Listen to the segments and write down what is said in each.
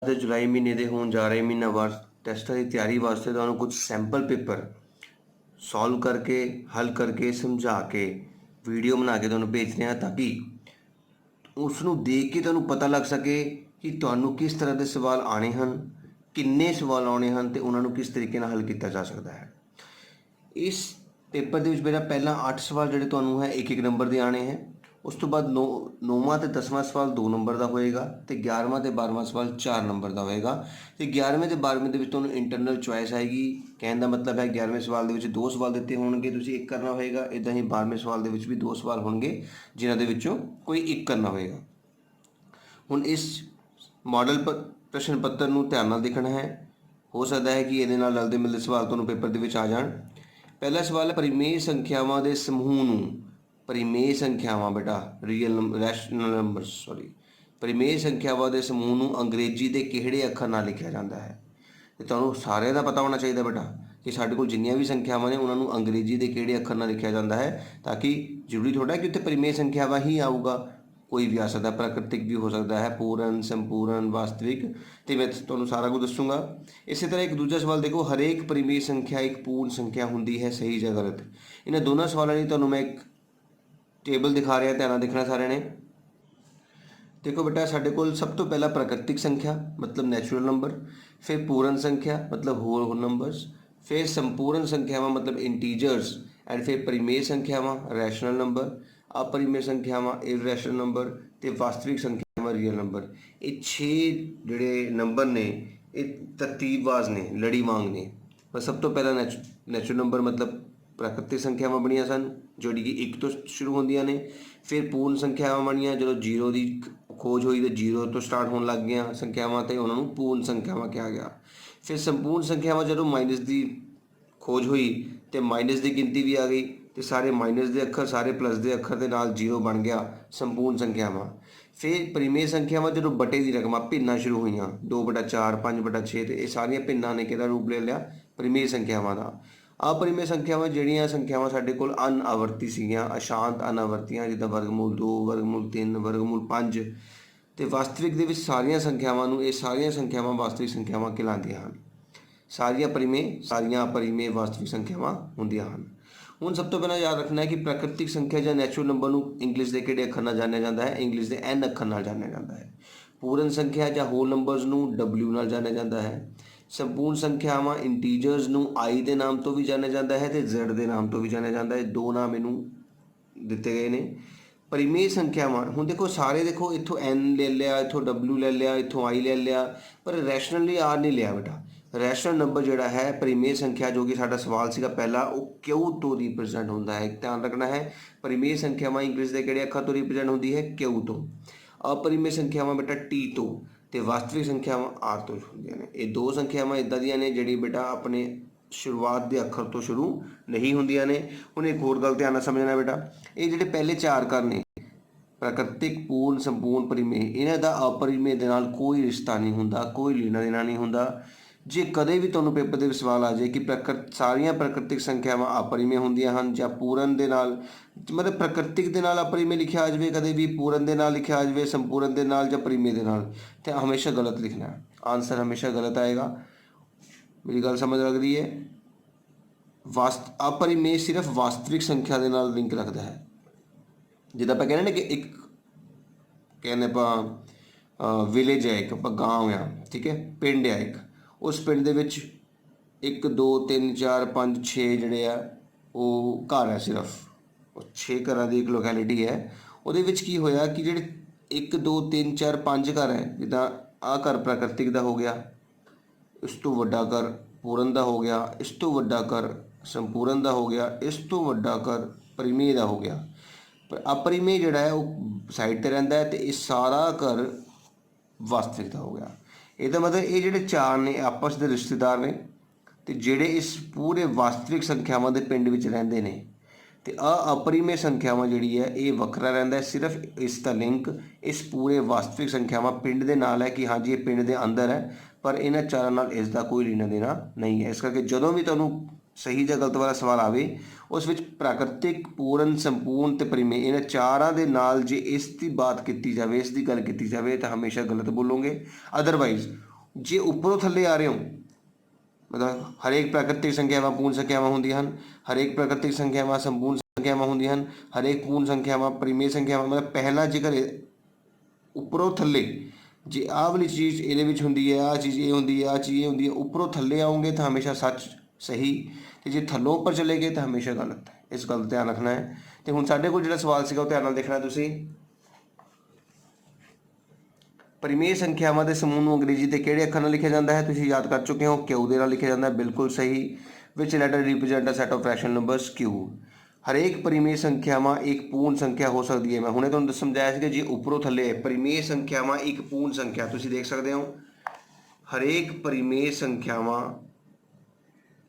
ਦੇ ਜੁਲਾਈ ਮਹੀਨੇ ਦੇ ਹੋਣ ਜਾ ਰਹੇ ਮਹੀਨਾਵਾਰ ਟੈਸਟਾਂ ਦੀ ਤਿਆਰੀ ਵਾਸਤੇ ਤੁਹਾਨੂੰ ਕੁਝ ਸੈਂਪਲ ਪੇਪਰ ਸੋਲਵ ਕਰਕੇ ਹੱਲ ਕਰਕੇ ਸਮਝਾ ਕੇ ਵੀਡੀਓ ਬਣਾ ਕੇ ਤੁਹਾਨੂੰ ਭੇਜ ਰਹੇ ਹਾਂ ਤਾਂ ਕਿ ਉਸ ਨੂੰ ਦੇਖ ਕੇ ਤੁਹਾਨੂੰ ਪਤਾ ਲੱਗ ਸਕੇ ਕਿ ਤੁਹਾਨੂੰ ਕਿਸ ਤਰ੍ਹਾਂ ਦੇ ਸਵਾਲ ਆਣੇ ਹਨ, ਕਿੰਨੇ ਸਵਾਲ ਆਉਣੇ ਹਨ ਤੇ ਉਹਨਾਂ ਨੂੰ ਕਿਸ ਤਰੀਕੇ ਨਾਲ ਹੱਲ ਕੀਤਾ ਜਾ ਸਕਦਾ ਹੈ। ਇਸ ਪੇਪਰ ਦੇ ਵਿੱਚ ਮੇਰਾ ਪਹਿਲਾਂ 8 ਸਵਾਲ ਜਿਹੜੇ ਤੁਹਾਨੂੰ ਹੈ 1-1 ਨੰਬਰ ਦੇ ਆਣੇ ਹੈ। ਉਸ ਤੋਂ ਬਾਅਦ 9ਵਾਂ ਤੇ 10ਵਾਂ ਸਵਾਲ 2 ਨੰਬਰ ਦਾ ਹੋਏਗਾ ਤੇ 11ਵਾਂ ਤੇ 12ਵਾਂ ਸਵਾਲ 4 ਨੰਬਰ ਦਾ ਹੋਏਗਾ ਤੇ 11ਵੇਂ ਤੇ 12ਵੇਂ ਦੇ ਵਿੱਚ ਤੁਹਾਨੂੰ ਇੰਟਰਨਲ ਚੁਆਇਸ ਆਏਗੀ। ਕਹਿਣ ਦਾ ਮਤਲਬ ਹੈ 11ਵੇਂ ਸਵਾਲ ਦੇ ਵਿੱਚ 2 ਸਵਾਲ ਦਿੱਤੇ ਹੋਣਗੇ, ਤੁਸੀਂ ਇੱਕ ਕਰਨਾ ਹੋਏਗਾ। ਇੱਦਾਂ ਹੀ 12ਵੇਂ ਸਵਾਲ ਦੇ ਵਿੱਚ ਵੀ 2 ਸਵਾਲ ਹੋਣਗੇ ਜਿਨ੍ਹਾਂ ਦੇ ਵਿੱਚੋਂ ਕੋਈ ਇੱਕ ਕਰਨਾ ਹੋਏਗਾ। ਹੁਣ ਇਸ ਮਾਡਲ ਪ੍ਰਸ਼ਨ ਪੱਤਰ ਨੂੰ ਧਿਆਨ ਨਾਲ ਦੇਖਣਾ ਹੈ। ਹੋ ਸਕਦਾ ਹੈ ਕਿ ਇਹਦੇ ਨਾਲ ਰਲਦੇ ਮਿਲਦੇ ਸਵਾਲ ਤੁਹਾਨੂੰ ਪੇਪਰ ਦੇ ਵਿੱਚ ਆ ਜਾਣ। ਪਹਿਲਾ ਸਵਾਲ ਹੈ ਪਰਿਮੇਯ ਸੰਖਿਆਵਾਂ ਦੇ ਸਮੂਹ ਨੂੰ, ਪਰਿਮੇਯ ਸੰਖਿਆਵਾਂ ਬੇਟਾ ਰੈਸ਼ਨਲ ਨੰਬਰਸ ਪਰਿਮੇਯ ਸੰਖਿਆਵਾਂ ਦੇ ਸਮੂਹ ਨੂੰ ਅੰਗਰੇਜ਼ੀ ਦੇ ਕਿਹੜੇ ਅੱਖਰ ਨਾਲ ਲਿਖਿਆ ਜਾਂਦਾ ਹੈ। ਤੇ ਤੁਹਾਨੂੰ ਸਾਰਿਆਂ ਦਾ ਪਤਾ ਹੋਣਾ ਚਾਹੀਦਾ ਬੇਟਾ ਕਿ ਸਾਡੇ ਕੋਲ ਜਿੰਨੀਆਂ ਵੀ ਸੰਖਿਆਵਾਂ ਨੇ ਉਹਨਾਂ ਨੂੰ ਅੰਗਰੇਜ਼ੀ ਦੇ ਕਿਹੜੇ ਅੱਖਰ ਨਾਲ ਲਿਖਿਆ ਜਾਂਦਾ ਹੈ, ਤਾਂ ਕਿ ਜ਼ਰੂਰੀ ਥੋੜ੍ਹਾ ਕਿ ਉੱਥੇ ਪਰਿਮੇਯ ਸੰਖਿਆਵਾਂ ਹੀ ਆਊਗਾ, ਕੋਈ ਵੀ ਆ ਸਕਦਾ, ਪ੍ਰਾਕ੍ਰਿਤਿਕ ਵੀ ਹੋ ਸਕਦਾ ਹੈ, ਪੂਰਨ, ਸੰਪੂਰਨ, ਵਾਸਤਵਿਕ, ਤੇ ਮੈਂ ਤੁਹਾਨੂੰ ਸਾਰਾ ਕੁਝ ਦੱਸੂਗਾ। ਇਸੇ ਤਰ੍ਹਾਂ ਇੱਕ ਦੂਜਾ ਸਵਾਲ ਦੇਖੋ, ਹਰੇਕ ਪਰਿਮੇਯ ਸੰਖਿਆ ਇੱਕ ਪੂਰਨ ਸੰਖਿਆ ਹੁੰਦੀ ਹੈ, ਸਹੀ ਜਾਂ ਗਲਤ। ਇਹਨਾਂ ਦੋਨਾਂ ਸਵਾਲਾਂ ਲਈ ਤੁਹਾਨੂੰ ਮੈਂ ਇੱਕ ਟੇਬਲ ਦਿਖਾ ਰਿਹਾ, ਧਿਆਨ ਨਾਲ ਦੇਖਣਾ ਸਾਰਿਆਂ ਨੇ। देखो बेटा साढ़े को सब तो पहला प्राकृतिक संख्या मतलब नेचुरल नंबर, फिर पूर्ण संख्या मतलब होल नंबर्स, फिर संपूर्ण संख्यावां मतलब इंटीजर्स एंड फिर परिमेय संख्यावां रैशनल नंबर, अपरिमेय संख्यावां इरैशनल नंबर ते वास्तविक संख्यावां रियल नंबर। ये 6 जिहड़े नंबर ने ये तरतीबवाज ने, लड़ी वांग ने। पर सब तो पहला नैचुरल नंबर मतलब प्राकृतिक संख्यावां बणियां सन ਜਿਹੜੀ कि 1 ਤੋਂ ਸ਼ੁਰੂ ਹੁੰਦੀਆਂ ਨੇ। ਫਿਰ ਪੂਰਨ ਸੰਖਿਆਵਾਂ ਬਣੀਆਂ ਜਦੋਂ 0 ਦੀ ਖੋਜ ਹੋਈ ਤੇ 0 ਤੋਂ ਸਟਾਰਟ ਹੋਣ ਲੱਗ ਗਈਆਂ ਸੰਖਿਆਵਾਂ ਤੇ ਉਹਨਾਂ ਨੂੰ ਪੂਰਨ ਸੰਖਿਆਵਾਂ ਕਿਹਾ ਗਿਆ। ਫਿਰ ਸੰਪੂਰਨ ਸੰਖਿਆਵਾਂ ਜਦੋਂ ਮਾਈਨਸ ਦੀ ਖੋਜ ਹੋਈ ਤੇ ਮਾਈਨਸ ਦੀ ਗਿਣਤੀ ਵੀ ਆ ਗਈ ਤੇ ਸਾਰੇ ਮਾਈਨਸ ਦੇ ਅੱਖਰ ਸਾਰੇ ਪਲੱਸ ਦੇ ਅੱਖਰ ਦੇ ਨਾਲ 0 ਬਣ ਗਿਆ ਸੰਪੂਰਨ ਸੰਖਿਆਵਾਂ। ਫਿਰ ਪਰਿਮੇਯ ਸੰਖਿਆਵਾਂ ਜਦੋਂ ਬਟੇ ਦੀ ਰਕਮਾਂ ਭਿੰਨਾਂ ਸ਼ੁਰੂ ਹੋਈਆਂ 2/4 5/6 ਤੇ ਇਹ ਸਾਰੀਆਂ ਭਿੰਨਾਂ ਨੇ ਕਿਹਦਾ ਰੂਪ ਲੈ ਲਿਆ, ਪਰਿਮੇਯ ਸੰਖਿਆਵਾਂ ਦਾ। अपरिमेय संख्यावां ਜਿਹੜੀਆਂ ਸੰਖਿਆਵਾਂ ਸਾਡੇ ਕੋਲ ਅਨਆਵਰਤੀ ਸੀਗੀਆਂ, ਅਸ਼ਾਂਤ ਅਨਾਵਰਤੀਆਂ, ਜਿੱਦਾਂ ਵਰਗਮੂਲ 2 ਵਰਗਮੂਲ 3 ਵਰਗਮੂਲ 5 ਤੇ ਵਾਸਤਵਿਕ ਦੇ ਵਿੱਚ ਸਾਰੀਆਂ ਸੰਖਿਆਵਾਂ ਨੂੰ ਇਹ ਸਾਰੀਆਂ ਸੰਖਿਆਵਾਂ ਵਾਸਤਵਿਕ ਸੰਖਿਆਵਾਂ ਕਹਿਲਾਉਂਦੀਆਂ ਹਨ। ਸਾਰੀਆਂ ਪਰਿਮੇਯ ਸਾਰੀਆਂ ਅਪਰਿਮੇਯ ਵਾਸਤਵਿਕ ਸੰਖਿਆਵਾਂ ਹੁੰਦੀਆਂ ਹਨ। ਹੁਣ ਸਭ ਤੋਂ ਪਹਿਲਾਂ ਯਾਦ ਰੱਖਣਾ ਹੈ ਕਿ ਪ੍ਰਾਕ੍ਰਿਤਿਕ ਸੰਖਿਆ ਜਾਂ ਨੈਚੁਰਲ ਨੰਬਰ ਨੂੰ ਇੰਗਲਿਸ਼ ਦੇ ਕਿਹੜੇ ਅੱਖਰ ਨਾਲ ਜਾਣਿਆ ਜਾਂਦਾ ਹੈ, ਇੰਗਲਿਸ਼ ਦੇ ਐਨ ਅੱਖਰ ਨਾਲ ਜਾਣਿਆ ਜਾਂਦਾ ਹੈ। ਪੂਰਨ ਸੰਖਿਆ ਜਾਂ ਹੋਲ ਨੰਬਰਸ ਨੂੰ W ਨਾਲ ਜਾਣਿਆ ਜਾਂਦਾ ਹੈ। ਸੰਪੂਰਨ ਸੰਖਿਆਵਾਂ ਇੰਟੀਜਰਸ ਨੂੰ I ਦੇ ਨਾਮ ਤੋਂ ਵੀ ਜਾਣਿਆ ਜਾਂਦਾ ਹੈ ਤੇ Z ਦੇ ਨਾਮ ਤੋਂ ਵੀ ਜਾਣਿਆ ਜਾਂਦਾ ਹੈ। ਦੋ ਨਾਮ ਇਹਨੂੰ ਦਿੱਤੇ ਗਏ ਨੇ। ਪਰਿਮੇਯ ਸੰਖਿਆਵਾਂ ਹੁਣ ਦੇਖੋ ਸਾਰੇ ਦੇਖੋ ਇੱਥੋਂ N ਲੈ ਲਿਆ, ਇੱਥੋਂ W ਲੈ ਲਿਆ, ਇੱਥੋਂ I ਲੈ ਲਿਆ, ਪਰ ਰੈਸ਼ਨਲੀ R ਨਹੀਂ ਲਿਆ ਬੇਟਾ। ਰੈਸ਼ਨਲ ਨੰਬਰ ਜਿਹੜਾ ਹੈ ਪਰਿਮੇਯ ਸੰਖਿਆ ਜੋ ਕਿ ਸਾਡਾ ਸਵਾਲ ਸੀਗਾ ਪਹਿਲਾ, ਉਹ Q ਤੋਂ ਰਿਪਰੈਜ਼ੈਂਟ ਹੁੰਦਾ ਹੈ। ਧਿਆਨ ਰੱਖਣਾ ਹੈ ਪਰਿਮੇਯ ਸੰਖਿਆਵਾਂ ਇੰਗਲਿਸ਼ ਦੇ ਕਿਹੜੇ ਅੱਖਰ ਤੋਂ ਰਿਪਰੈਜ਼ੈਂਟ ਹੁੰਦੀ ਹੈ, Q ਤੋਂ। अपरिमेय संख्यावां बेटा T तो ते वास्तविक संख्यावां R तो ਹੁੰਦੀਆਂ ਨੇ। ਇਹ ਦੋ ਸੰਖਿਆਵਾਂ ਇਦਾਂ ਦੀਆਂ ਨੇ ਜਿਹੜੀ ਬੇਟਾ ਆਪਣੇ ਸ਼ੁਰੂਆਤ ਦੇ ਅੱਖਰ ਤੋਂ ਸ਼ੁਰੂ ਨਹੀਂ ਹੁੰਦੀਆਂ ਨੇ। ਹੁਣ ਇੱਕ ਹੋਰ ਗੱਲ ਧਿਆਨ ਨਾਲ ਸਮਝਣਾ ਬੇਟਾ, ਇਹ ਜਿਹੜੇ ਪਹਿਲੇ 4 ਅੱਖਰ ਨੇ प्राकृतिक पूर्ण संपूर्ण परिमेय, इन्हां दा अपरिमेय दे नाल कोई रिश्ता नहीं हुंदा, कोई लेना देना नहीं हुंदा। जे कदे भी तुहानूं पेपर दे सवाल आ जाए कि सारियां प्राकृतिक संख्यावां अपरिमेय हुंदियां हन जां पूर्ण दे नाल, मतलब प्राकृतिक दे नाल अपरिमेय लिखिया आ जाए, कदे भी पूर्ण दे नाल लिखिया आ जाए, संपूर्ण दे नाल जां परिमेय दे नाल, ते हमेशा गलत लिखना है, आंसर हमेशा गलत आएगा। मेरी गल समझ लग रही है। अपरिमेय सिर्फ वास्तविक संख्या दे नाल लिंक रखता है। जिदा आप कहने कि एक कहने आप विलेज है, एक आप गाँव आ, ठीक है, पिंड है एक, उस पिंड दे विच 1 2 3 4 5 6 जिहड़े आ वो घर है, सिर्फ 6 घरां दी एक लोकैलिटी है। उहदे विच की होया कि जिहड़े 1 2 3 4 5 घर है, जिद्दां आ घर प्राकृतिक दा हो गया, इस तो वड्डा घर पूर्ण दा हो गया, इस तो वड्डा घर संपूर्ण दा हो गया, इस तो वड्डा घर परिमेय दा हो गया। पर अपरिमेय जिहड़ा है वो साइड ते रहिंदा है ते इह सारा घर वास्तविक दा हो गया। ਇਹਦਾ मतलब ਇਹ ਜਿਹੜੇ 4 ਨੇ ਆਪਸ ਦੇ ਰਿਸ਼ਤੇਦਾਰ ਨੇ ਤੇ ਜਿਹੜੇ ਇਸ ਪੂਰੇ ਵਾਸਤਵਿਕ ਸੰਖਿਆਵਾਂ ਦੇ ਪਿੰਡ ਵਿੱਚ ਰਹਿੰਦੇ ਨੇ ਤੇ ਅਪਰਿਮੇय ਸੰਖਿਆਵਾਂ ਜਿਹੜੀ ਹੈ ਇਹ ਵੱਖਰਾ ਰਹਿੰਦਾ ਹੈ। ਸਿਰਫ ਇਸ ਦਾ ਲਿੰਕ ਇਸ ਪੂਰੇ ਵਾਸਤਵਿਕ ਸੰਖਿਆਵਾਂ ਪਿੰਡ ਦੇ ਨਾਲ ਹੈ ਕਿ ਹਾਂਜੀ ਇਹ ਪਿੰਡ ਦੇ ਅੰਦਰ ਹੈ, ਪਰ ਇਹਨਾਂ ਚਾਰਾਂ ਨਾਲ ਇਸ ਦਾ ਕੋਈ ਲੈਣਾ ਦੇਣਾ ਨਹੀਂ ਹੈ। ਇਸ ਕਰਕੇ ਜਦੋਂ ਵੀ ਤੁਹਾਨੂੰ सही ਜਾਂ गलत वाला सवाल आवे उस विच प्राकृतिक पूर्ण संपूर्ण ते परिमेय इन्हां चारां दे नाल जे इस दी बात की जाए, इस दी गल की जाए तो हमेशा गलत बोलोगे। अदरवाइज जे उपरों थल्ले आ रहे हो मतलब हरेक प्राकृतिक संख्यावां पूर्ण संख्यावां होंदियां हन, हरेक प्राकृतिक संख्यावां संपूर्ण संख्यावां होंदियां हन, हरेक पूर्ण संख्यावां परिमेय संख्यावां मतलब पहला जेकर उपरों थल्ले जे आह वाली चीज़ ਇਹਦੇ ਵਿੱਚ ਹੁੰਦੀ ਹੈ, ਆਹ ਚੀਜ਼ ਇਹ ਹੁੰਦੀ ਹੈ, ਆਹ ਚੀਜ਼ ਇਹ ਹੁੰਦੀ ਹੈ, ਉੱਪਰੋਂ ਥੱਲੇ ਆਉਂਗੇ ਤਾਂ ਹਮੇਸ਼ਾ ਸੱਚ ਸਹੀ ਤੇ ਜੇ ਥੱਲੋਂ ਉੱਪਰ ਚਲੇ ਗਏ ਤਾਂ ਹਮੇਸ਼ਾ ਗਲਤ ਹੈ। ਇਸ ਗੱਲ ਦਾ ਧਿਆਨ ਰੱਖਣਾ ਹੈ। ਤੇ ਹੁਣ ਸਾਡੇ ਕੋਲ ਜਿਹੜਾ ਸਵਾਲ ਸੀਗਾ ਉਹ ਧਿਆਨ ਨਾਲ ਦੇਖਣਾ ਤੁਸੀਂ। परिमेय संख्यावां के समूह ਨੂੰ अंग्रेजी ਤੇ ਕਿਹੜੇ ਅੱਖਰ ਨਾਲ ਲਿਖਿਆ ਜਾਂਦਾ ਹੈ? ਤੁਸੀਂ ਯਾਦ ਕਰ ਚੁੱਕੇ ਹੋ ਕਿਊ ਦੇ ਨਾਲ ਲਿਖਿਆ ਜਾਂਦਾ ਹੈ, ਬਿਲਕੁਲ ਸਹੀ। Which letter represent a set of rational numbers Q. हरेक परिमेय संख्यावां एक पूर्ण संख्या हो सकती है। मैं हुणे तुहानूं समझाया सी कि जे उपरों थल्ले परिमेय संख्यावां एक पूर्ण संख्या तुसीं देख सकते हो। हरेक परिमेय संख्यावां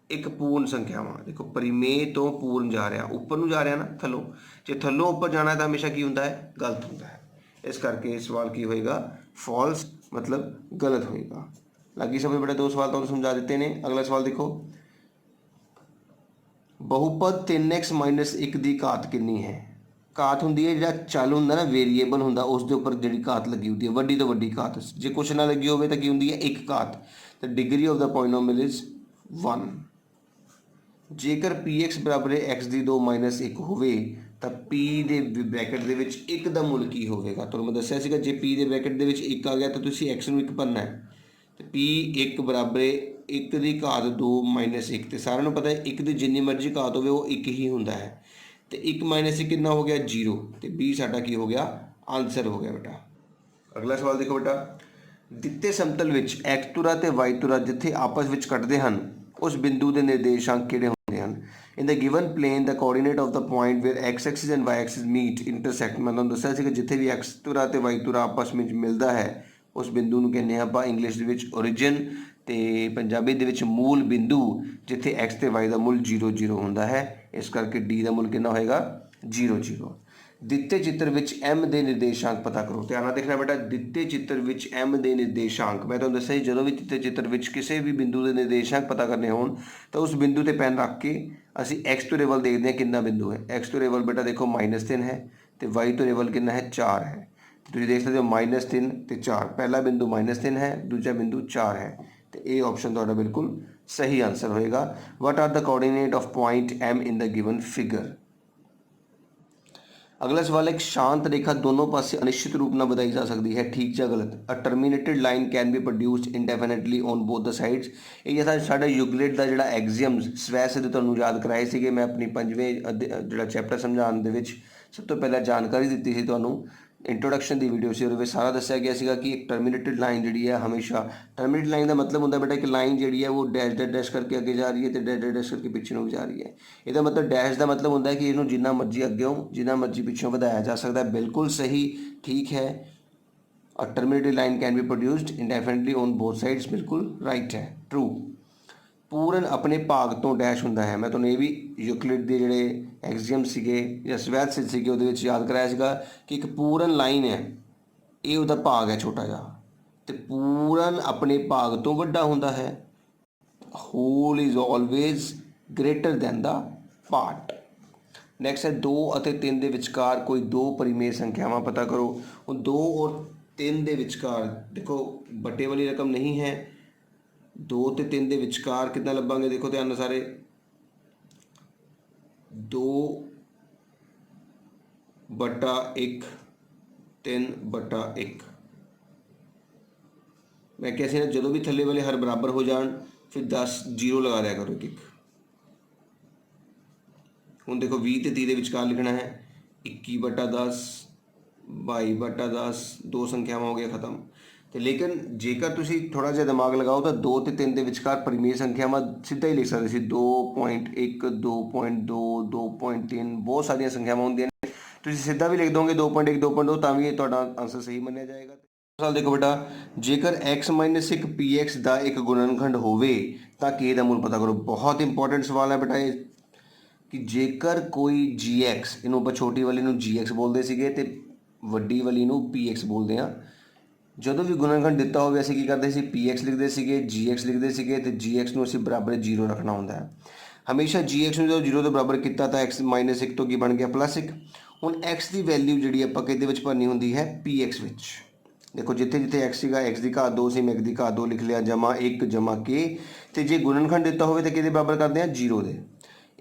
एक पूर्ण संख्यावां देखो परिमेय तो पूर्ण जा रहा उपर नूं जा रहा ना थल्लों, जे थल्लों उपर जाना तो हमेशा की हुंदा है गलत हुंदा है। इस करके सवाल की होएगा फॉल्स मतलब गलत होएगा। लगी समझ बेटा? दो सवाल तो समझा देते हैं। अगला सवाल देखो बहुपद 3x माइनस 1 की घात कितनी है? घात होंगी है जो चल होंगे ना वेरीएबल होंगे उसके उपर जी घात लगी होती है वड्डी तो वड्डी घात जो कुछ ना लगी हो तो की होंगी है एक घात तो degree of the polynomial is 1। जेकर पी एक्स बराबर है एक्स की 2 माइनस 1 होवे तो पी के ब्रैकेट के विच एक का मुल की होगा। तो मैं दसिया सीगा जे पी के ब्रैकेट के विच एक आ गया तो तुसीं एक्स नूं एक भरना है तो पी एक बराबर एक की घात 2 माइनस 1 तो सारिਆਂ ਨੂੰ पता है एक की जिन्नी मर्जी घात हो वो एक ही होंदा है तो एक माइनस 1 कितना हो गया 0 तो बी साडा की हो गया आंसर हो गया बेटा। अगला सवाल देखो बेटा दिते समतल विच एक्स तुरा ते वाई तुरा जिथे आपस विच कटदे हन उस बिंदु के निर्देशांक किहड़े होंदे हन? In the given plane the coordinate of the point where X axis and Y axis meet intersect. मैं तुहानूं दस्सिया सी कि जिथे भी एक्स तुरा ते वाई तुरा आपस में मिलता है उस बिंदु नूं कहने आपां इंग्लिश दे विच ओरिजिन ते पंजाबी दे विच मूल बिंदु जिथे एक्स ते वाई का मुल 0 0 होंदा है। इस करके डी का मुल कितना होएगा 0 0। दिते चित्र विच एम के निर्देशांक पता करो। ध्यान नाल देखना बेटा दिते चित्र विच एम के निर्देशांक मैं तुहानूं दस्सिया जो भी दिते चित्र विच किसी भी बिंदु के निर्देशांक पता करने होण तो उस बिंदु ते पेन रख के असीं एक्स तो रेवल देखते हैं कितना बिंदु है। एक्स तो रेवल बेटा देखो -3 है तो वाई तो रेवल कितना है 4 है। तुसीं देख सकते हो -3 तो 4 पहला बिंदु -3 है दूजा बिंदु 4 है तो ये ऑप्शन तुहाडा बिल्कुल सही आंसर होएगा। What are the coordinate of point M in the given figure. अगला सवाल एक शांत रेखा दोनों पासे अनिश्चित रूप में बताई जा सकती है ठीक या गलत। A terminated line can be produced indefinitely on both the sides. ये जैसा साडा यूक्लिड का जिहड़ा एग्जियम्स स्वै सिद्ध तुहानूं याद कराए सीगे मैं अपनी 5वें जिहड़ा चैप्टर समझाउण दे विच सब तो पहले जानकारी दी सी तुहानूं इंट्रोडक्शन की वीडियो से उहदे सारा दस्सिया गया सीगा कि एक टर्मीनेटेड लाइन जी है हमेशा टर्मीनेटेड लाइन का मतलब होंदा बेटा एक लाइन जी है वो डैश डैश डैश करके अगे जा रही है तो डैश डैश डैश करके पिछे भी जा रही है। इसका मतलब डैश का मतलब होंदा है कि इनू जिन्ना मर्जी अगे जिन्ना मर्जी पिछों बढ़ाया जा सकता है। बिल्कुल सही ठीक है। और terminated line can be produced indefinitely on both sides बिल्कुल राइट है ट्रू। पूर्ण अपने भाग तो डैश होंदा है। मैं तुहानूं ये भी यूक्लिड के जिहड़े एग्जियम सीगे या स्वैध सिद्ध सीगे उहदे विच याद कराया सीगा कि एक पूर्ण लाइन है ये उहदा भाग है छोटा जा तो पूर्ण अपने भाग तो वड्डा होंदा है। Whole is always greater than the part. Next है 2 और 3 के विचकार कोई दो परिमेय संख्यावां पता करो। हुण 2 और 3 के विचकार देखो बटे वाली रकम नहीं है 2 ते 3 के विचकार कितना लभांगे देखो ध्यान सारे 2/1 3/1। मैं कैसे ना जो भी थले वाले हर बराबर हो जान फिर 10 0 लगा दिया करो एक। हुण देखो 20 ते 30 के विचकार लिखना है 21/10 22/10 दो संख्यावां हो गया खत्म। तो लेकिन जेकर तुसी थोड़ा जिहा दिमाग लगाओ तो 2 ते 3 के विचकार परिमेय संख्यावां सीधा ही लिख सकते सी 2.1 2.2 2.3 बहुत सारिया संख्यावां होंदियां ने तुसी सीधा भी लिख दोगे 2.1 2.2 तां भी तुहाडा आंसर सही मन्निया जाएगा। सवाल देखो बेटा जेकर x माइनस 1 पी एक्स का एक गुणनखंड होवे तां k दा मूल पता करो। बहुत इंपॉर्टेंट सवाल है बेटा ये कि जेकर कोई जी एक्स इनू आपां छोटी वाली नूं जी एक्स बोलते सीगे ते वड्डी वाली नूं पी एक्स बोलते हैं। जो भी गुणनखंड दिता हो असीं की करते सी पी एक्स लिखते सीगे जी एक्स लिखते सीगे तो जी एक्स नूं असीं बराबर 0 रखना होंदा है। हमेशा जी एक्स नूं जो 0 के बराबर किया तो एक्स -1 तो की बन गया +1। हुण एक्स की वैल्यू जी आपां किहदे विच भरनी होंदी है पी एक्स विच। देखो जिथे जिथे x ਸੀਗਾ x ਦੀ ਘਾਤ 2 ਸੀ ਮੈਂ x ਦੀ ਘਾਤ 2 ਲਿਖ ਲਿਆ ਜਮਾ 1 ਜਮਾ k ਤੇ ਜੇ ਗੁਣਨਖੰਡ ਦਿੱਤਾ ਹੋਵੇ ਤਾਂ ਕਿਹਦੇ ਬਰਾਬਰ ਕਰਦੇ ਆ 0 ਦੇ।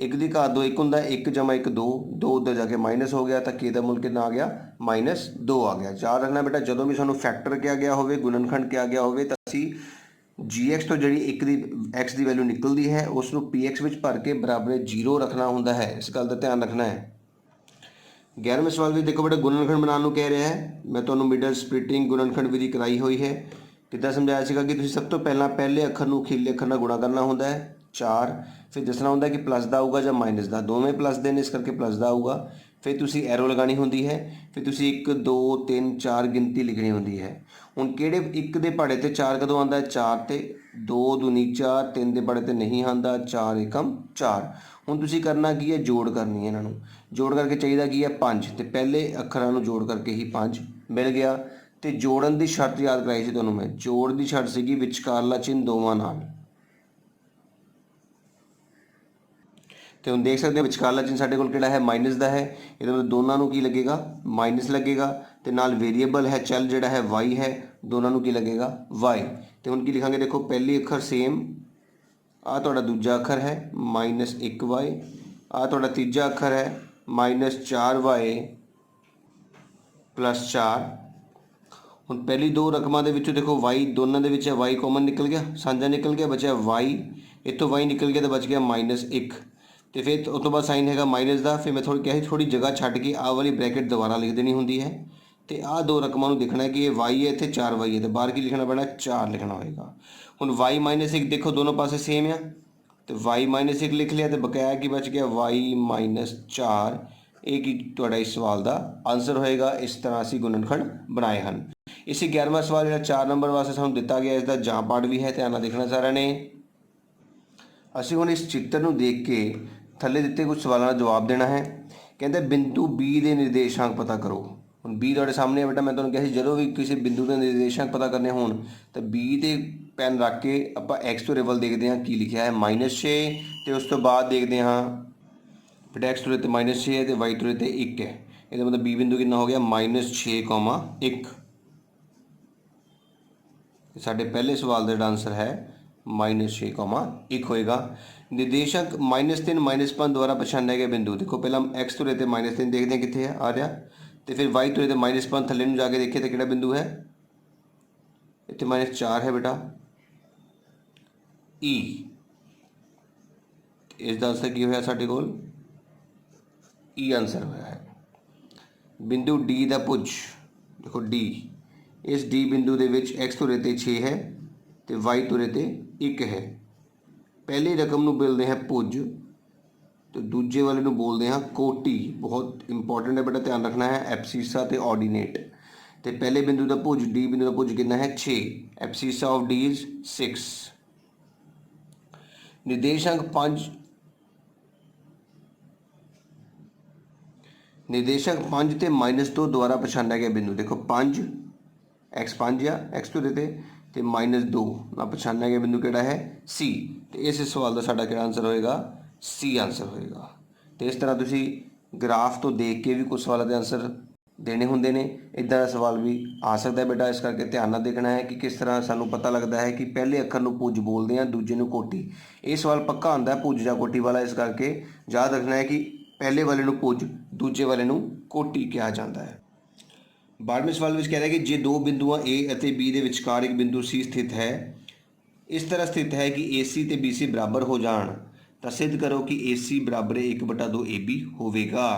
1 ਦੀ ਘਾਤ 2 1 ਹੁੰਦਾ 1 ਜਮਾ 1 2 2 ਉੱਧਰ ਜਾ ਕੇ ਮਾਈਨਸ ਹੋ ਗਿਆ ਤਾਂ k ਦਾ ਮੁੱਲ ਕਿੰਨਾ ਆ ਗਿਆ -2 ਆ ਗਿਆ। ਯਾਦ ਰੱਖਣਾ ਬੇਟਾ ਜਦੋਂ ਵੀ ਸਾਨੂੰ ਫੈਕਟਰ ਕਿਹਾ ਗਿਆ ਹੋਵੇ ਗੁਣਨਖੰਡ ਕਿਹਾ ਗਿਆ ਹੋਵੇ ਤਾਂ ਅਸੀਂ gx ਤੋਂ ਜਿਹੜੀ 1 ਦੀ x ਦੀ ਵੈਲਿਊ ਨਿਕਲਦੀ ਹੈ ਉਸ ਨੂੰ px ਵਿੱਚ ਭਰ ਕੇ ਬਰਾਬਰ 0 ਰੱਖਣਾ ਹੁੰਦਾ ਹੈ। ਇਸ ਗੱਲ ਦਾ ਧਿਆਨ ਰੱਖਣਾ ਹੈ। 11वें सवाल भी देखो बेटा गुणनखंड बनाने को कह रहा है। मैं तो मिडल स्प्लिटिंग गुणनखंड विधि कराई हुई है। कितना समझाया सीगा कि तुसीं सब तो पहले अखर नूं अखीरले अखर नाल गुणा करना होंदा है 4 फिर दसना होंदा कि प्लस दा आऊगा जां माइनस दा दोवें प्लस दे ने इस करके प्लस दा आऊगा। फिर तुसीं एरो लगानी होंदी है फिर तुसीं 1 2 3 4 गिनती लिखनी होंदी है। हुण किहड़े 1 दे पहाड़े ते 4 कदों आंदा है 4 ते 2 दूनी 4 3 दे पहाड़े ते नहीं आंदा 4 एकम 4। ਹੁਣ ਤੁਸੀਂ ਕਰਨਾ ਕੀ ਹੈ ਜੋੜ ਕਰਨੀ ਹੈ ਇਹਨਾਂ ਨੂੰ ਜੋੜ ਕਰਕੇ ਚਾਹੀਦਾ ਕੀ ਹੈ 5 ਤੇ ਪਹਿਲੇ ਅੱਖਰਾਂ ਨੂੰ ਜੋੜ ਕਰਕੇ ਹੀ 5 ਮਿਲ ਗਿਆ। ਤੇ ਜੋੜਨ ਦੀ ਸ਼ਰਤ ਯਾਦ ਕਰਾਈ ਸੀ ਤੁਹਾਨੂੰ ਮੈਂ ਜੋੜ ਦੀ ਸ਼ਰਤ ਸੀਗੀ ਵਿਚਕਾਰਲਾ ਚਿੰਨ੍ਹ ਦੋਵਾਂ ਨਾਲ। ਤੇ ਹੁਣ ਦੇਖ ਸਕਦੇ ਹੋ ਵਿਚਕਾਰਲਾ ਚਿੰਨ੍ਹ ਸਾਡੇ ਕੋਲ ਕਿਹੜਾ ਹੈ ਮਾਈਨਸ ਦਾ ਹੈ। ਇਹਦੇ ਮਤਲਬ ਦੋਨਾਂ ਨੂੰ ਕੀ ਲੱਗੇਗਾ ਮਾਈਨਸ ਲੱਗੇਗਾ ਤੇ ਨਾਲ ਵੇਰੀਏਬਲ ਹੈ ਚਲ ਜਿਹੜਾ ਹੈ y ਹੈ ਦੋਨਾਂ ਨੂੰ ਕੀ ਲੱਗੇਗਾ y। ਤੇ ਹੁਣ ਕੀ ਲਿਖਾਂਗੇ ਦੇਖੋ ਪਹਿਲੀ ਅੱਖਰ ਸੇਮ आ तुहाडा दूजा अखर है -1y आ तुहाडा तीजा अखर है -4y + 4। हुण पहली दो रकमां दे विचों देखो y दोनों दे विच y कॉमन निकल गया साझा निकल गया बचा y इत्थों y निकल गया तो बच गया -1 तो फिर उस तो बाद साइन हैगा माइनस का। फिर मैं थोड़ी जगह छड्ड के आ वाली ब्रैकेट दोबारा लिख देनी होंदी है। तो आ दो रकमां नूं देखना है कि ये y है इत्थे 4y है तो बाहर की लिखना पैना 4 लिखना होएगा। हुण y -1 देखो दोनों पासे सेम है तो y -1 लिख लिया तो बकाया की बच गया y -4। ये की तुहाडा इस सवाल का आंसर होएगा। इस तरह असीं गुणनखंड बनाए हैं। इसी 11वां सवाल जिहड़ा 4 नंबर वास्ते सानूं दिता गया इसका जां पार्ट भी है ध्यान नाल देखना सारिਆਂ ने। असीं हुण इस चित्र नूं देख के थल्ले दिते कुछ सवालों का जवाब देना है। कहते बिंदु B के निर्देशांक पता करो। ਹੁਣ B ਤੁਹਾਡੇ ਸਾਹਮਣੇ बेटा मैं ਤੁਹਾਨੂੰ ਕਿਹਾ ਸੀ ਜਦੋਂ ਵੀ ਕਿਸੇ ਬਿੰਦੂ ਦੇ ਨਿਰਦੇਸ਼ਾਂਕ ਪਤਾ ਕਰਨੇ ਹੋਣ ਤਾਂ B ਤੇ ਪੈਨ ਰੱਖ ਕੇ ਆਪਾਂ x ਤੋਂ ਰਿਵਲ ਦੇਖਦੇ ਹਾਂ ਕੀ ਲਿਖਿਆ ਹੈ -6 ਤੇ ਉਸ ਤੋਂ ਬਾਅਦ ਦੇਖਦੇ ਹਾਂ बेटा x ਤੋਂ ਤੇ -6 ਹੈ ਤੇ y ਤੋਂ ਤੇ 1 ਹੈ। ਇਹਦਾ ਮਤਲਬ B ਬਿੰਦੂ ਕਿੰਨਾ ਹੋ ਗਿਆ -6,1। ਸਾਡੇ ਪਹਿਲੇ ਸਵਾਲ ਦਾ ਜਿਹੜਾ ਆਨਸਰ ਹੈ -6,1 ਹੋਏਗਾ। निर्देशांक -3 -5 द्वारा पछाणिया गया बिंदु देखो पहला x ਤੋਂ ਤੇ -3 देखते हैं कितने है आ रहा तो फिर y तो -5 थले जाके देखिए तो कि बिंदु है इतने -4 है बेटा E। इसका आंसर की होया साडे कोल E आंसर होया है। बिंदु D का भुज देखो D इस D बिंदु के x तो 6 है तो y तो 1 है। पहली रकम नूं बोलते हैं भुज तो दूजे वाले नूं बोलते हैं कोटि। बहुत इंपॉर्टेंट है बेटा ध्यान रखना है एब्सीसा ते ऑर्डिनेट। तो पहले बिंदु का भुज डी बिंदु का भुज कितना है 6 एब्सीसा ऑफ डी इज 6। निर्देशांक 5 ते -2 द्वारा पछाणिया गया बिंदु देखो 5 x 5 या x तो देते तो -2 ना पछाणिया गया बिंदु किहड़ा है C। तो इस सवाल का साडा किहड़ा आंसर होएगा C आंसर होएगा। तो इस तरह तुसी ग्राफ तो देख के भी कुछ सवालों के आंसर देने होंगे ने इदा का सवाल भी आ सकता है बेटा। इस करके ध्यान नाल देखना है कि किस तरह सानू पता लगता है कि पहले अखर नूं भुज बोलते हैं दूजे नूं कोटि। ये सवाल पक्का आंदा है भुज या कोटि वाला। इस करके याद रखना है कि पहले वाले नूं भुज दूजे वाले नूं कोटि कहा जाता है। 12वें सवाल में कह रहा है कि जे दो बिंदुआं A और B के विचकार एक बिंदु C स्थित है इस तरह स्थित है कि AC ते BC बराबर हो जाण तो सिद्ध करो कि AC बराबर 1/2 AB होवेगा।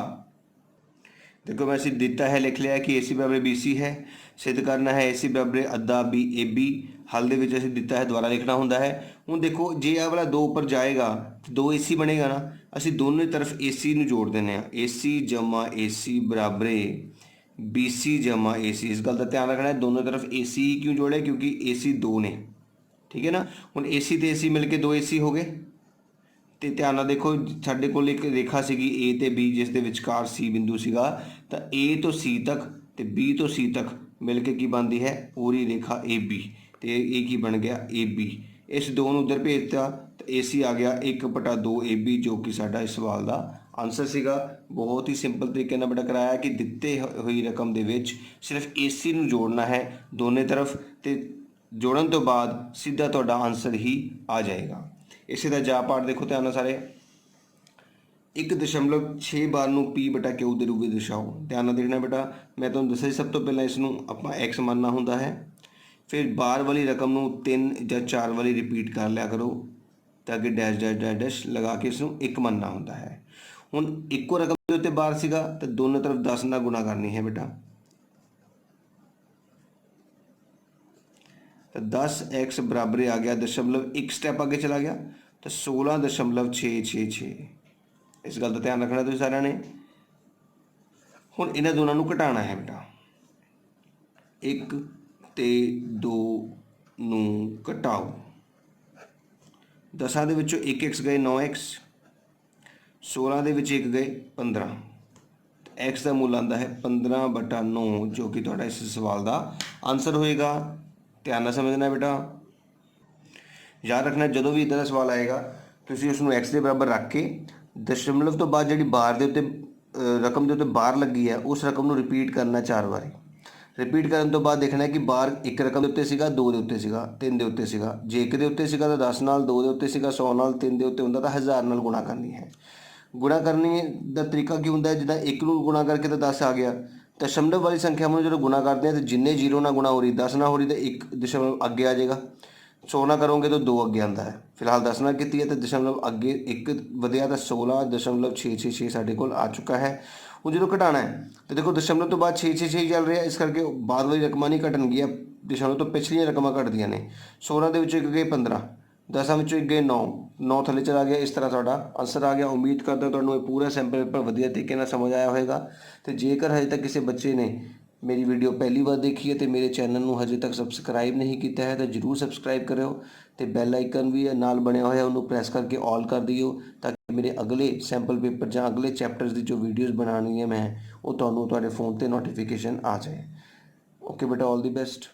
देखो मैं इसे दिता है लिख लिया है कि AC बराबर BC है। सिद्ध करना है AC बराबर अद्धा B AB। हल दे विच असीं दिता है द्वारा लिखना होंदा है। हुण देखो जे आ वाला 2 ऊपर जाएगा तो 2 AC बनेगा ना। असीं दोनों तरफ AC नूं जोड़ देने आ AC जमा AC बराबर BC जमा AC। इस गल का ध्यान रखना है दोनों तरफ AC क्यों जोड़े क्योंकि AC 2 ने ठीक है ना। हुण AC ते AC मिल के 2 AC हो गए। तो ध्यान नाल देखो साडे कोल एक रेखा सीगी A ते B जिस दे विचकार C बिंदु सीगा तो A तो C तक तो B तो C तक मिल के की बनती है पूरी रेखा AB। तो ये की बन गया AB। इस दो नूं उधर भेजता तो AC आ गया 1/2 AB जो कि साडा इस सवाल का ਆਨਸਰ ਸੀਗਾ ਬਹੁਤ ਹੀ ਸਿੰਪਲ ਤਰੀਕੇ ਨਾਲ ਬੇਟਾ ਕਰਾਇਆ ਕਿ ਦਿੱਤੇ ਹੋਈ ਰਕਮ ਦੇ ਵਿੱਚ ਸਿਰਫ AC ਨੂੰ ਜੋੜਨਾ ਹੈ ਦੋਨੇ ਤਰਫ ਤੇ ਜੋੜਨ ਤੋਂ ਬਾਅਦ ਸਿੱਧਾ ਤੁਹਾਡਾ ਆਨਸਰ ਹੀ ਆ ਜਾਏਗਾ। ਇਸੇ ਦਾ ਜਾ ਪਾਠ ਦੇਖੋ ਧਿਆਨ ਨਾਲ ਸਾਰੇ। 1.6 ਬਾਰ ਨੂੰ P ਬਟਾ Q ਦੇ ਰੂਪ ਵਿੱਚ ਦਰਸਾਓ। ਧਿਆਨ ਨਾਲ ਦੇਖਣਾ ਬੇਟਾ, ਮੈਂ ਤੁਹਾਨੂੰ ਦੱਸਿਆ ਸਭ ਤੋਂ ਪਹਿਲਾਂ ਇਸ ਨੂੰ ਆਪਾਂ X ਮੰਨਣਾ ਹੁੰਦਾ ਹੈ, ਫਿਰ ਬਾਰ ਵਾਲੀ ਰਕਮ ਨੂੰ 3 ਜਾਂ 4 ਵਾਲੀ ਰਿਪੀਟ ਕਰ ਲਿਆ ਕਰੋ ਤਾਂ ਕਿ ਡੈਸ਼ ਡੈਸ਼ ਡੈਸ਼ ਡੈਸ਼ ਲਗਾ ਕੇ ਇਸ ਨੂੰ 1 ਮੰਨਣਾ ਹੁੰਦਾ ਹੈ। ਹੁਣ ਇੱਕੋ ਰਕਮ ਦੇ ਉੱਤੇ ਬਾਰ ਸੀਗਾ ਤਾਂ ਦੋਨੋਂ ਤਰਫ 10 ਨਾਲ ਗੁਣਾ ਕਰਨੀ ਹੈ ਬੇਟਾ, ਤਾਂ 10x ਬਰਾਬਰ ਆ ਗਿਆ ਦਸ਼ਮਲਵ 1 ਸਟੈਪ ਅੱਗੇ ਚਲਾ ਗਿਆ ਤਾਂ 16.666। ਇਸ ਗੱਲ ਦਾ ਧਿਆਨ ਰੱਖਣਾ ਤੁਸੀਂ ਸਾਰਿਆਂ ਨੇ। ਹੁਣ ਇਹਨਾਂ ਦੋਨਾਂ ਨੂੰ ਘਟਾਉਣਾ ਹੈ ਬੇਟਾ, 1 ਤੇ 2 ਨੂੰ ਘਟਾਓ। 10 ਦੇ ਵਿੱਚੋਂ 1x ਗਏ 9x, 16 ਦੇ ਵਿੱਚ 1 ਗਏ 15, x ਦਾ ਮੁੱਲ ਆਉਂਦਾ ਹੈ 15/9 ਜੋ ਕਿ ਤੁਹਾਡਾ ਇਸ ਸਵਾਲ ਦਾ ਆਨਸਰ ਹੋਏਗਾ। ਧਿਆਨ ਨਾਲ ਸਮਝਣਾ ਬੇਟਾ, ਯਾਦ ਰੱਖਣਾ ਜਦੋਂ ਵੀ ਇੱਦਾਂ ਦਾ ਸਵਾਲ ਆਏਗਾ ਤੁਸੀਂ ਉਸ ਨੂੰ x ਦੇ ਬਰਾਬਰ ਰੱਖ ਕੇ ਦਸ਼ਮਲਵ ਤੋਂ ਬਾਅਦ ਜਿਹੜੀ ਬਾਰ ਦੇ ਉੱਤੇ ਰਕਮ ਦੇ ਉੱਤੇ ਬਾਰ ਲੱਗੀ ਹੈ ਉਸ ਰਕਮ ਨੂੰ ਰਿਪੀਟ ਕਰਨਾ 4 ਵਾਰੀ। ਰਿਪੀਟ ਕਰਨ ਤੋਂ ਬਾਅਦ ਦੇਖਣਾ ਕਿ ਬਾਰ ਇੱਕ ਰਕਮ ਦੇ ਉੱਤੇ ਸੀਗਾ, 2 ਦੇ ਉੱਤੇ ਸੀਗਾ, 3 ਦੇ ਉੱਤੇ ਸੀਗਾ। ਜੇ 1 ਦੇ ਉੱਤੇ ਸੀਗਾ ਤਾਂ 10 ਨਾਲ, 2 ਦੇ ਉੱਤੇ ਸੀਗਾ 100 ਨਾਲ, 3 ਦੇ ਉੱਤੇ ਹੁੰਦਾ ਤਾਂ 1000 ਨਾਲ ਗੁਣਾ ਕਰਨੀ ਹੈ। ਗੁਣਾ ਕਰਨੀ ਦਾ ਤਰੀਕਾ ਕੀ ਹੁੰਦਾ ਹੈ, ਜਿੱਦਾਂ 1 ਨੂੰ ਗੁਣਾ ਕਰਕੇ ਤਾਂ 10 ਆ ਗਿਆ, ਦਸ਼ਮਲਵ ਵਾਲੀ ਸੰਖਿਆ ਨੂੰ ਜਦੋਂ ਗੁਣਾ ਕਰਦੇ ਹਾਂ ਤਾਂ ਜਿੰਨੇ 0 ਨਾਲ ਗੁਣਾ ਹੋ ਰਹੀ 10 ਨਾਲ ਹੋ ਰਹੀ ਤਾਂ 1 ਦਸ਼ਮਲਵ ਅੱਗੇ ਆ ਜਾਏਗਾ। 100 ਨਾਲ ਕਰੋਗੇ ਤਾਂ 2 ਅੱਗੇ ਆਉਂਦਾ ਹੈ। ਫਿਲਹਾਲ 10 ਨਾਲ ਕੀਤੀ ਹੈ ਤਾਂ ਦਸ਼ਮਲਵ ਅੱਗੇ 1 ਵਧਿਆ ਤਾਂ 16.666 ਸਾਡੇ ਕੋਲ ਆ ਚੁੱਕਾ ਹੈ। ਹੁਣ ਜਦੋਂ ਘਟਾਉਣਾ ਹੈ ਤਾਂ ਦੇਖੋ ਦਸ਼ਮਲਵ ਤੋਂ ਬਾਅਦ 666 ਚੱਲ ਰਿਹਾ, ਇਸ ਕਰਕੇ ਬਾਅਦ ਵਾਲੀ ਰਕਮਾਂ ਨਹੀਂ ਘਟਣਗੀਆਂ, ਦਸ਼ਮਲਵ ਤੋਂ ਪਿਛਲੀਆਂ ਰਕਮਾਂ ਘਟਦੀਆਂ ਨੇ। 16 ਦੇ ਵਿੱਚੋਂ 1 ਗਏ 15, 10 ਵਿੱਚੋਂ 1 ਗਏ 9, 9 ਥੱਲੇ ਚਲਾ ਗਿਆ। ਇਸ ਤਰ੍ਹਾਂ ਤੁਹਾਡਾ ਆਨਸਰ ਆ ਗਿਆ। ਉਮੀਦ ਕਰਦਾ ਤੁਹਾਨੂੰ ਇਹ ਪੂਰਾ ਸੈਂਪਲ ਪੇਪਰ ਵਧੀਆ ਤਰੀਕੇ ਨਾਲ ਸਮਝ ਆਇਆ ਹੋਵੇਗਾ। ਅਤੇ ਜੇਕਰ ਹਜੇ ਤੱਕ ਕਿਸੇ ਬੱਚੇ ਨੇ ਮੇਰੀ ਵੀਡੀਓ ਪਹਿਲੀ ਵਾਰ ਦੇਖੀ ਹੈ ਅਤੇ ਮੇਰੇ ਚੈਨਲ ਨੂੰ ਹਜੇ ਤੱਕ ਸਬਸਕ੍ਰਾਈਬ ਨਹੀਂ ਕੀਤਾ ਹੈ ਤਾਂ ਜ਼ਰੂਰ ਸਬਸਕ੍ਰਾਈਬ ਕਰਿਓ ਅਤੇ ਬੈਲ ਆਈਕਨ ਵੀ ਨਾਲ ਬਣਿਆ ਹੋਇਆ ਉਹਨੂੰ ਪ੍ਰੈਸ ਕਰਕੇ ਆਲ ਕਰ ਦਿਓ ਤਾਂ ਕਿ ਮੇਰੇ ਅਗਲੇ ਸੈਂਪਲ ਪੇਪਰ ਜਾਂ ਅਗਲੇ ਚੈਪਟਰਸ ਦੀ ਜੋ ਵੀਡੀਓਜ਼ ਬਣਾਉਣੀ ਹੈ ਮੈਂ ਉਹ ਤੁਹਾਨੂੰ ਤੁਹਾਡੇ ਫ਼ੋਨ 'ਤੇ ਨੋਟੀਫਿਕੇਸ਼ਨ ਆ ਜਾਏ। ਓਕੇ ਬੇਟਾ, ਆਲ ਦੀ ਬੈਸਟ।